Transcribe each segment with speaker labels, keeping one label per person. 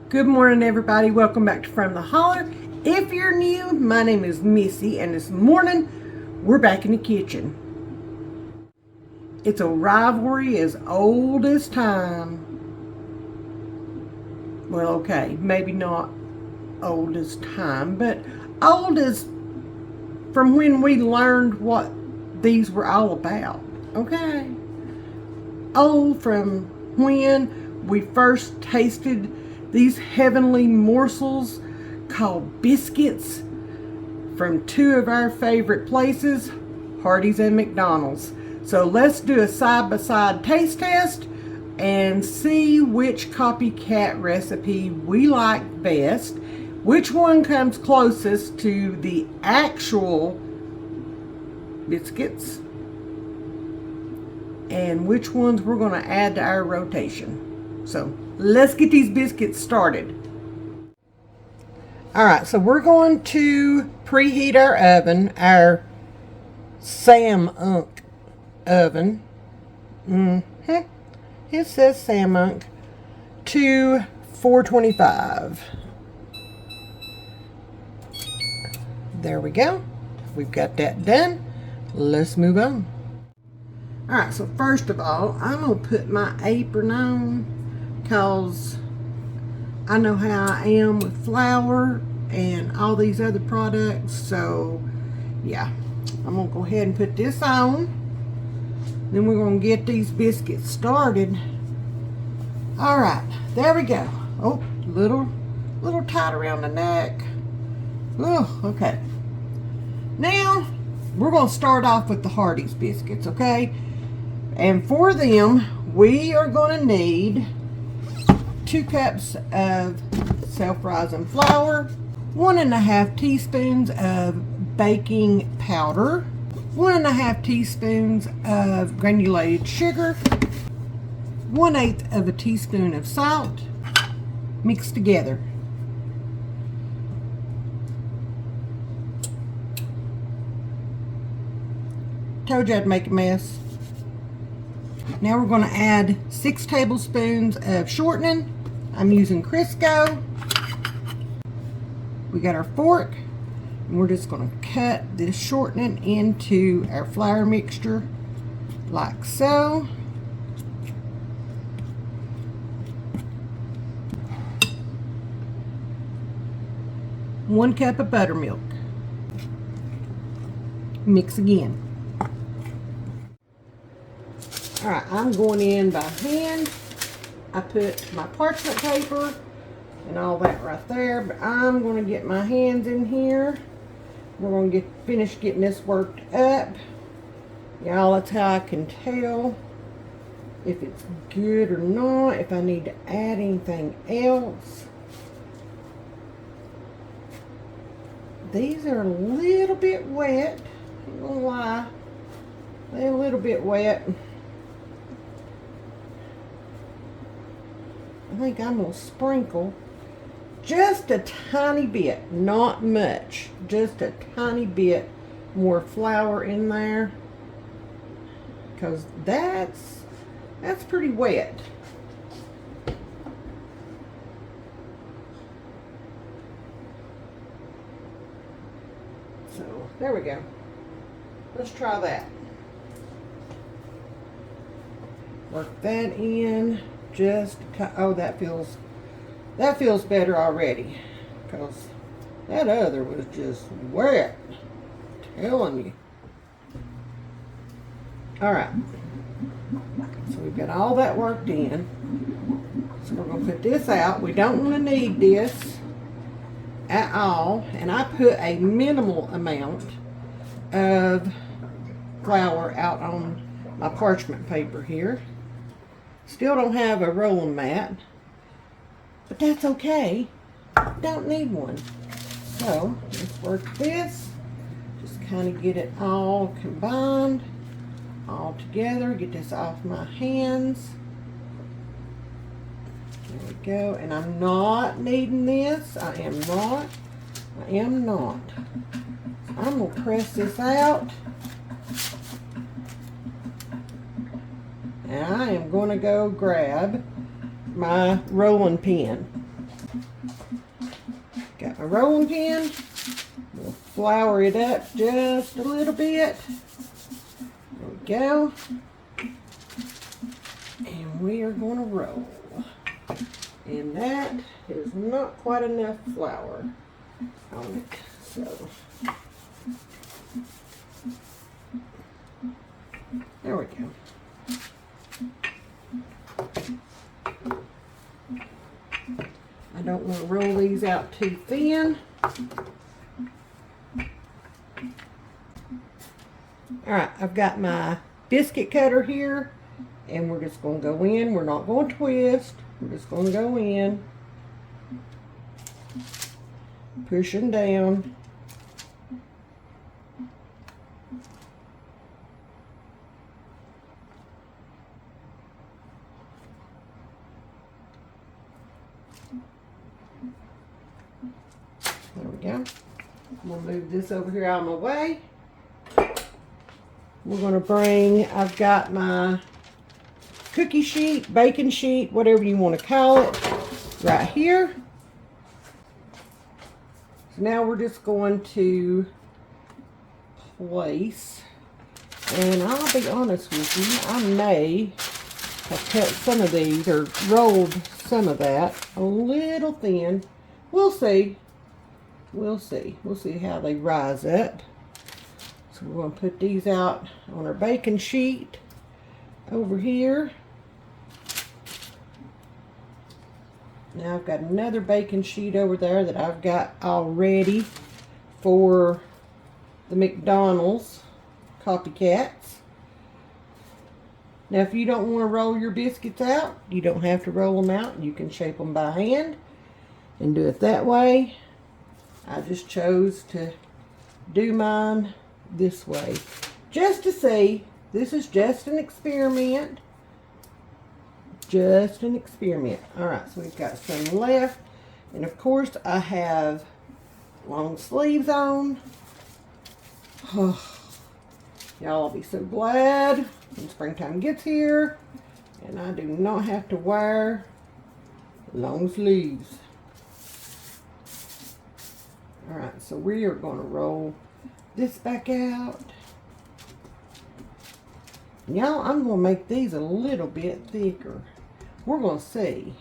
Speaker 1: Good morning, everybody. Welcome back to From the Holler. If you're new, my name is Missy, and this morning we're back in the kitchen. It's a rivalry as old as time. Well, okay, maybe not old as time, but old as from when we learned what these were all about. Okay, old from when we first tasted these heavenly morsels called biscuits from two of our favorite places, Hardee's and McDonald's. So let's do a side-by-side taste test and see which copycat recipe we like best, which one comes closest to the actual biscuits, and which ones we're going to add to our rotation. So let's get these biscuits started. Alright, so we're going to preheat our oven, our Samunk oven. It says Samunk, to 425. There we go. We've got that done. Let's move on. Alright, so first of all, I'm going to put my apron on because I know how I am with flour and all these other products. So yeah, I'm going to go ahead and put this on. Then we're going to get these biscuits started. Alright, there we go. Oh, little tight around the neck. Oh, okay. Now we're going to start off with the Hardee's biscuits, okay? And for them, we are going to need 2 cups of self-rising flour, 1.5 teaspoons of baking powder, 1.5 teaspoons of granulated sugar, 1/8 of a teaspoon of salt, mixed together. Told you I'd make a mess. Now we're going to add 6 tablespoons of shortening. I'm using Crisco. We got our fork, and we're just going to cut this shortening into our flour mixture like so. One cup of buttermilk. Mix again. Alright, I'm going in by hand. I put my parchment paper and all that right there, but I'm going to get my hands in here. We're going to finish getting this worked up. Y'all, that's how I can tell if it's good or not, if I need to add anything else. These are a little bit wet. I'm not gonna lie. They're a little bit wet. I think I'm going to sprinkle just a tiny bit, not much, just a tiny bit more flour in there, because that's pretty wet. So there we go. Let's try that. Work that in. Just, oh, that feels better already, because that other was just wet. I'm telling you. Alright, so we've got all that worked in. So we're going to put this out. We don't want to need this at all, and I put a minimal amount of flour out on my parchment paper here. Still don't have a rolling mat, but that's okay. Don't need one. So let's work this. Just kind of get it all combined, all together. Get this off my hands. There we go. And I'm not kneading this. I am not. I'm going to press this out. And I am going to go grab my rolling pin. Got my rolling pin. We'll flour it up just a little bit. There we go. And we are going to roll. And that is not quite enough flour on it. So there we go. I don't want to roll these out too thin. Alright, I've got my biscuit cutter here, and we're just going to go in. We're not going to twist. We're just going to go in, pushing down. There we go. I'm going to move this over here out of my way. We're going to bring, I've got my cookie sheet, baking sheet, whatever you want to call it, right here. So now we're just going to place, and I'll be honest with you, I may have cut some of these or rolled some of that a little thin. We'll see. We'll see. We'll see how they rise up. So we're going to put these out on our baking sheet over here. Now I've got another baking sheet over there that I've got all ready for the McDonald's Copycats. Now if you don't want to roll your biscuits out, you don't have to roll them out. You can shape them by hand and do it that way. I just chose to do mine this way, just to see. This is just an experiment. Just an experiment. Alright, so we've got some left. And of course I have long sleeves on. Oh, y'all will be so glad when springtime gets here and I do not have to wear long sleeves. Alright, so we are going to roll this back out. Y'all, I'm going to make these a little bit thicker. We're going to see.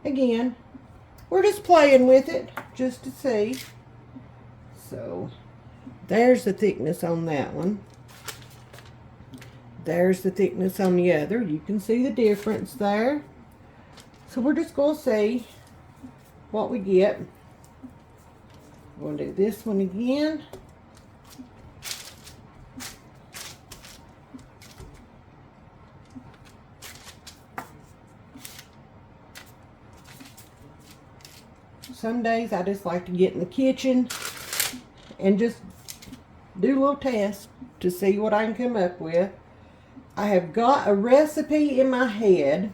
Speaker 1: Again, we're just playing with it just to see. So, there's the thickness on that one. There's the thickness on the other. You can see the difference there. So, we're just going to see what we get. We're going to do this one again. Some days I just like to get in the kitchen and just do a little test to see what I can come up with. I have got a recipe in my head,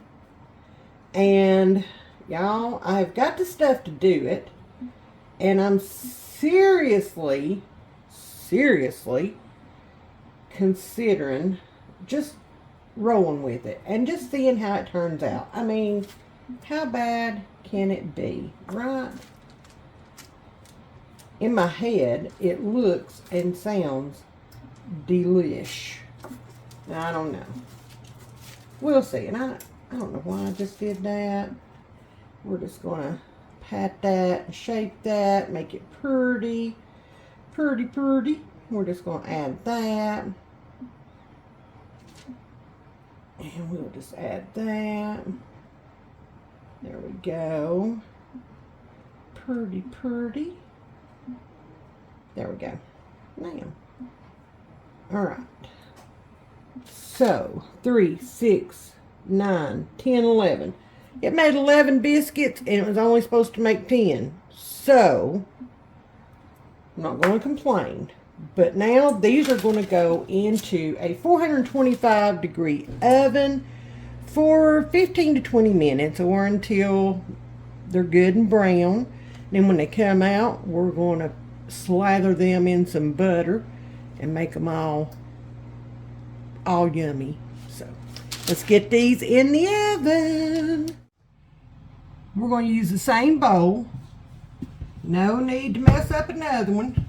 Speaker 1: and y'all, I have got the stuff to do it, and I'm seriously considering just rolling with it and just seeing how it turns out. I mean, how bad can it be, right? In my head, it looks and sounds delish. Now, I don't know. We'll see. And I don't know why I just did that. We're just going to pat that and shape that, make it pretty. We're just going to add that. And we'll just add that. There we go. Pretty. There we go. Now. Alright. So, 3, 6, 9, 10, 11. It made 11 biscuits and it was only supposed to make 10. So, I'm not going to complain. But now these are going to go into a 425 degree oven for 15 to 20 minutes or until they're good and brown. Then when they come out, we're going to slather them in some butter and make them all yummy. So let's get these in the oven. We're going to use the same bowl. No need to mess up another one.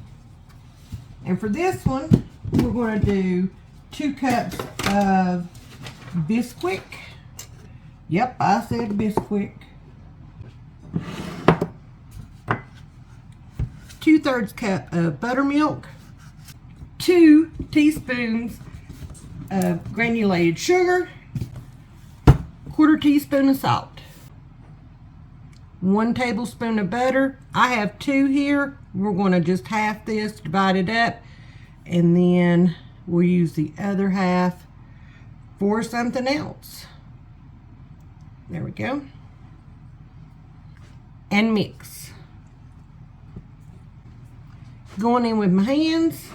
Speaker 1: And for this one, we're going to do 2 cups of Biscuit. Yep, I said Biscuit. 2/3 cup of buttermilk. 2 teaspoons of granulated sugar. 1/4 teaspoon of salt. 1 tablespoon of butter. I have 2 here. We're going to just half this, divide it up, and then we'll use the other half for something else. There we go. And mix. Going in with my hands.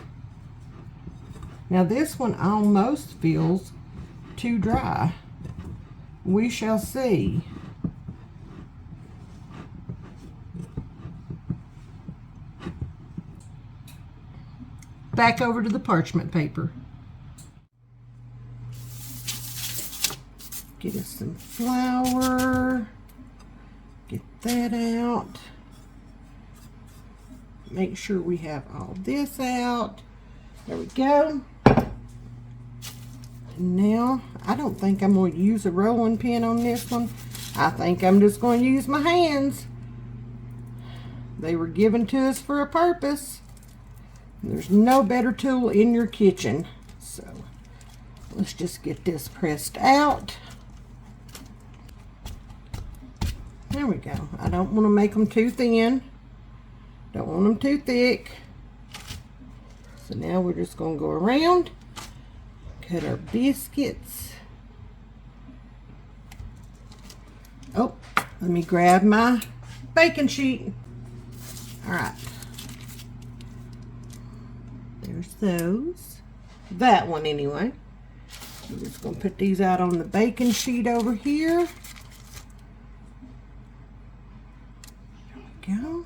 Speaker 1: Now this one almost feels too dry. We shall see. Back over to the parchment paper. Get us some flour. Get that out. Make sure we have all this out. There we go. And now, I don't think I'm going to use a rolling pin on this one. I think I'm just going to use my hands. They were given to us for a purpose. There's no better tool in your kitchen. So, let's just get this pressed out. There we go. I don't want to make them too thin. Don't want them too thick. So now we're just going to go around, cut our biscuits. Oh, let me grab my baking sheet. All right. There's those. That one anyway. I'm just going to put these out on the baking sheet over here. There we go.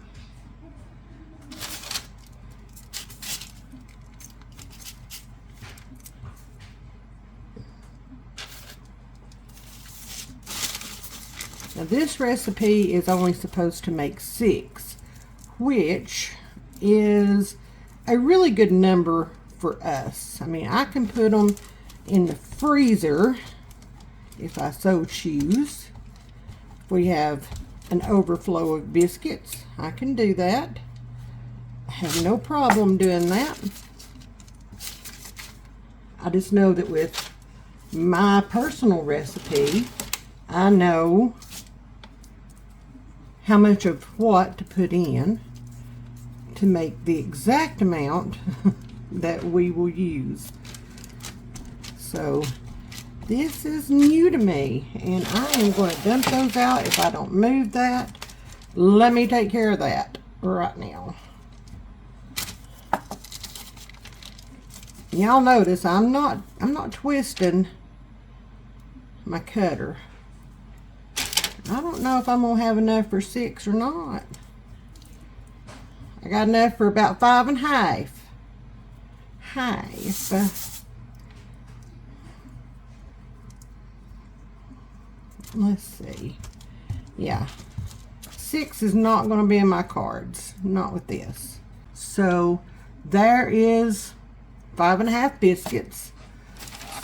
Speaker 1: Now this recipe is only supposed to make 6, which is a really good number for us. I mean, I can put them in the freezer if I so choose. If we have an overflow of biscuits, I can do that. I have no problem doing that. I just know that with my personal recipe, I know how much of what to put in to make the exact amount that we will use. So this is new to me, and I am going to dump those out if I don't move that. Let me take care of that right now. Y'all notice I'm not twisting my cutter. I don't know if I'm gonna have enough for 6 or not. I got enough for about 5 1/2. Let's see. Yeah, 6 is not going to be in my cards. Not with this. So there is 5 1/2 biscuits.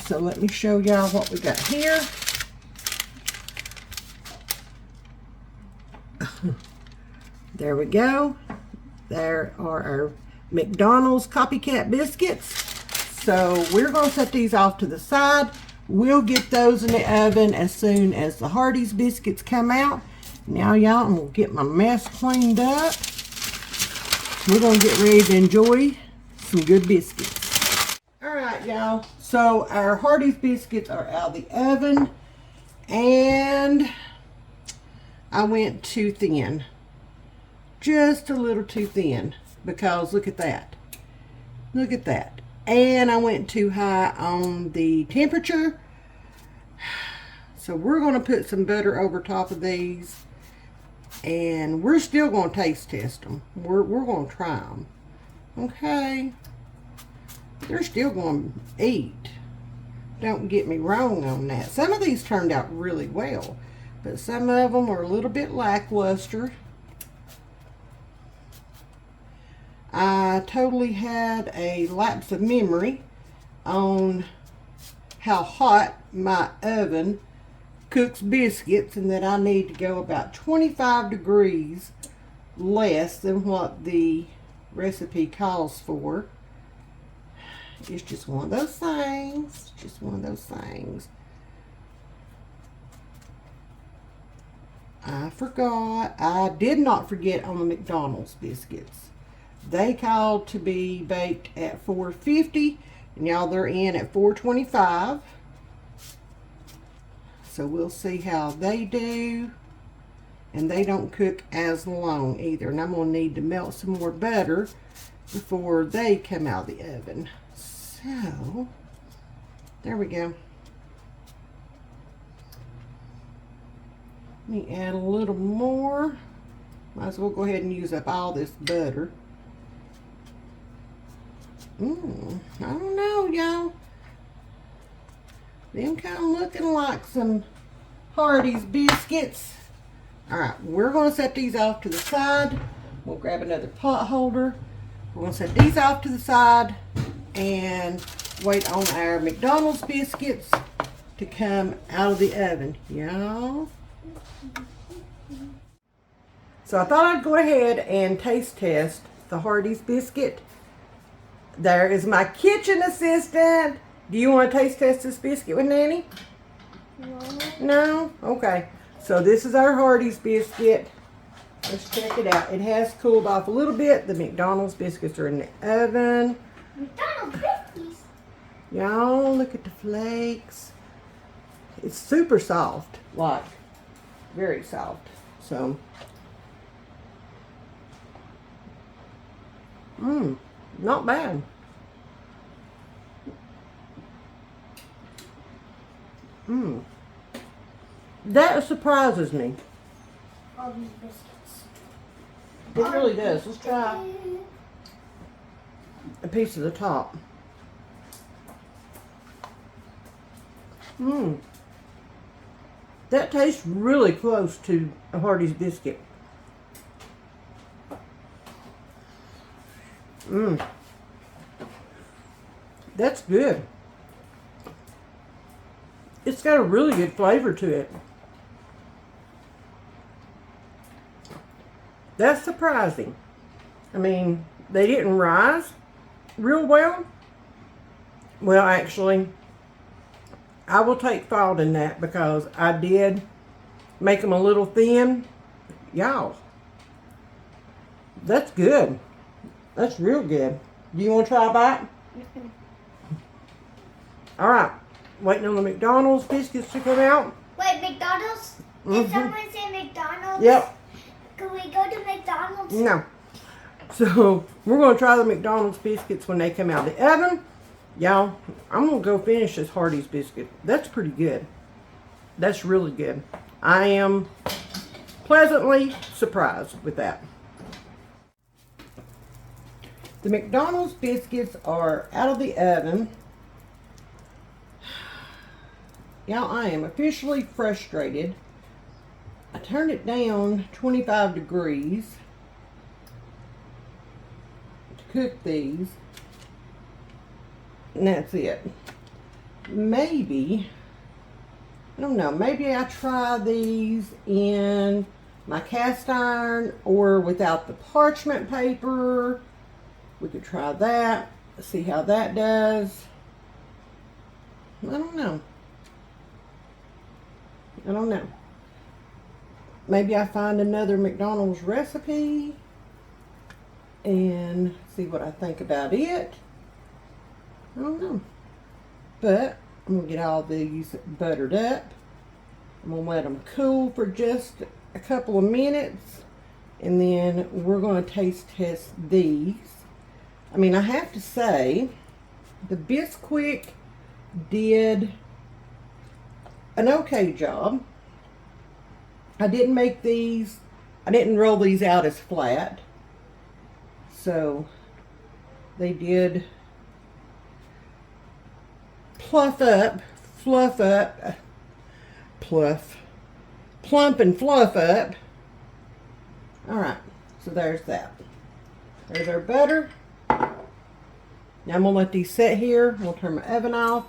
Speaker 1: So let me show y'all what we got here. There we go. There are our McDonald's Copycat biscuits. So we're going to set these off to the side. We'll get those in the oven as soon as the Hardee's biscuits come out. Now y'all, I'm going to get my mess cleaned up. We're going to get ready to enjoy some good biscuits. Alright y'all, so our Hardee's biscuits are out of the oven. And I went too thin. Just a little too thin. Because look at that. Look at that. And I went too high on the temperature. So we're going to put some butter over top of these. And we're still going to taste test them. We're going to try them. Okay. They're still going to eat. Don't get me wrong on that. Some of these turned out really well. But some of them are a little bit lackluster. I totally had a lapse of memory on how hot my oven cooks biscuits, and that I need to go about 25 degrees less than what the recipe calls for. It's just one of those things. Just one of those things. I forgot. I did not forget on the McDonald's biscuits. They called to be baked at 450, and y'all, they're in at 425. So we'll see how they do. And they don't cook as long either. And I'm going to need to melt some more butter before they come out of the oven. So, there we go. Let me add a little more. Might as well go ahead and use up all this butter. I don't know, y'all. Them kind of looking like some Hardee's biscuits. Alright, we're going to set these off to the side. We'll grab another pot holder. We're going to set these off to the side and wait on our McDonald's biscuits to come out of the oven, y'all. So I thought I'd go ahead and taste test the Hardee's biscuit. There is my kitchen assistant. Do you want to taste test this biscuit with Nanny?
Speaker 2: No.
Speaker 1: No? Okay. So this is our Hardee's biscuit. Let's check it out. It has cooled off a little bit. The McDonald's biscuits are in the oven.
Speaker 2: McDonald's biscuits.
Speaker 1: Y'all, look at the flakes. It's super soft. Like, very soft. So, not bad. That surprises me.
Speaker 2: All these biscuits.
Speaker 1: It really does. Let's try a piece of the top. That tastes really close to a Hardee's biscuit. That's good. It's got a really good flavor to it. That's surprising. I mean, they didn't rise real well. Well, actually, I will take fault in that because I did make them a little thin. Y'all, that's good. That's real good. Do you want to try a bite? All right. Waiting on the McDonald's biscuits to come out.
Speaker 2: Wait, McDonald's? Did someone say McDonald's?
Speaker 1: Yep.
Speaker 2: Can we go to McDonald's?
Speaker 1: No. So, we're going to try the McDonald's biscuits when they come out of the oven. Y'all, I'm going to go finish this Hardee's biscuit. That's pretty good. That's really good. I am pleasantly surprised with that. The McDonald's biscuits are out of the oven. Y'all, I am officially frustrated. I turned it down 25 degrees to cook these. And that's it. Maybe, I don't know, maybe I try these in my cast iron or without the parchment paper. We could try that, see how that does. I don't know. I don't know. Maybe I find another McDonald's recipe and see what I think about it. I don't know. But I'm going to get all these buttered up. I'm going to let them cool for just a couple of minutes. And then we're going to taste test these. I mean, I have to say, the Bisquick did an okay job. I didn't make these, I didn't roll these out as flat. So, they did plump and fluff up. Alright, so there's that. There's our butter. Now I'm going to let these sit here. We'll turn my oven off.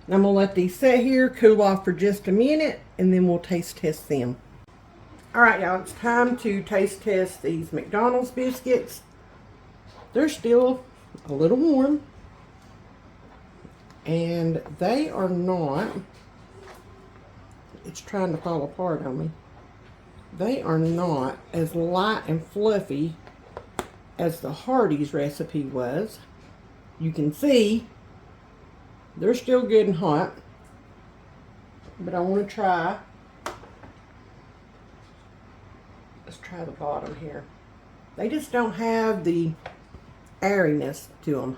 Speaker 1: And I'm going to let these sit here, cool off for just a minute, and then we'll taste test them. Alright y'all, it's time to taste test these McDonald's biscuits. They're still a little warm. And they are not, it's trying to fall apart on me. They are not as light and fluffy as the Hardee's recipe was. You can see they're still good and hot, but I want to try, let's try the bottom here. They just don't have the airiness to them.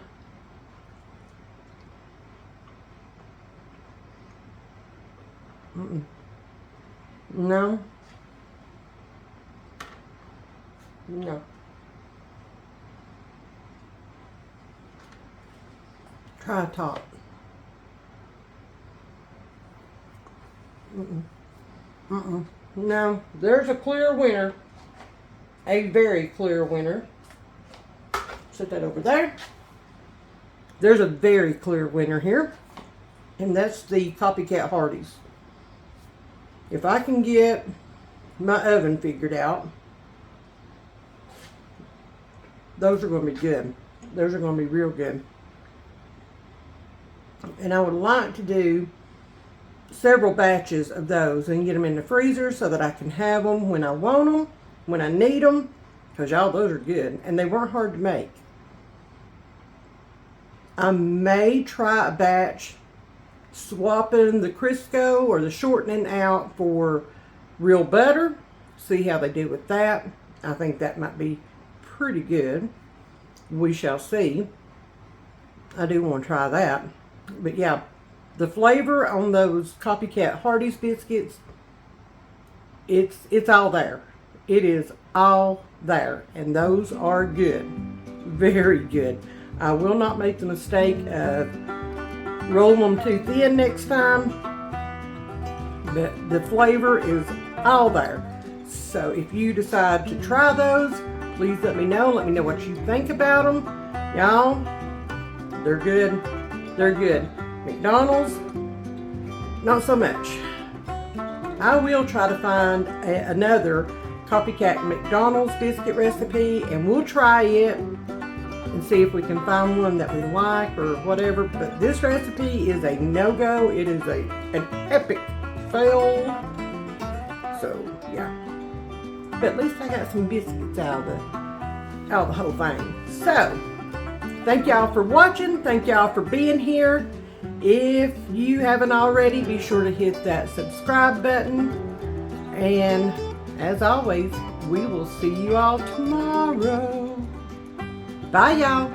Speaker 1: No. No. Try top. No, there's a clear winner. A very clear winner. Set that over there. There's a very clear winner here. And that's the Copycat Hardee's. If I can get my oven figured out, those are going to be good. Those are going to be real good. And I would like to do several batches of those and get them in the freezer so that I can have them when I want them, when I need them, because y'all, those are good. And they weren't hard to make. I may try a batch swapping the Crisco or the shortening out for real butter. See how they do with that. I think that might be pretty good. We shall see. I do want to try that. But yeah, the flavor on those Copycat Hardee's biscuits, it's all there. It is all there. And those are good. Very good. I will not make the mistake of rolling them too thin next time. But the flavor is all there. So if you decide to try those, please let me know. Let me know what you think about them. Y'all, they're good. They're good. McDonald's, not so much. I will try to find another Copycat McDonald's biscuit recipe, and we'll try it and see if we can find one that we like or whatever. But this recipe is a no-go. It is an epic fail. So yeah. But at least I got some biscuits out of the whole thing. So thank y'all for watching. Thank y'all for being here. If you haven't already, be sure to hit that subscribe button. And as always, we will see you all tomorrow. Bye, y'all.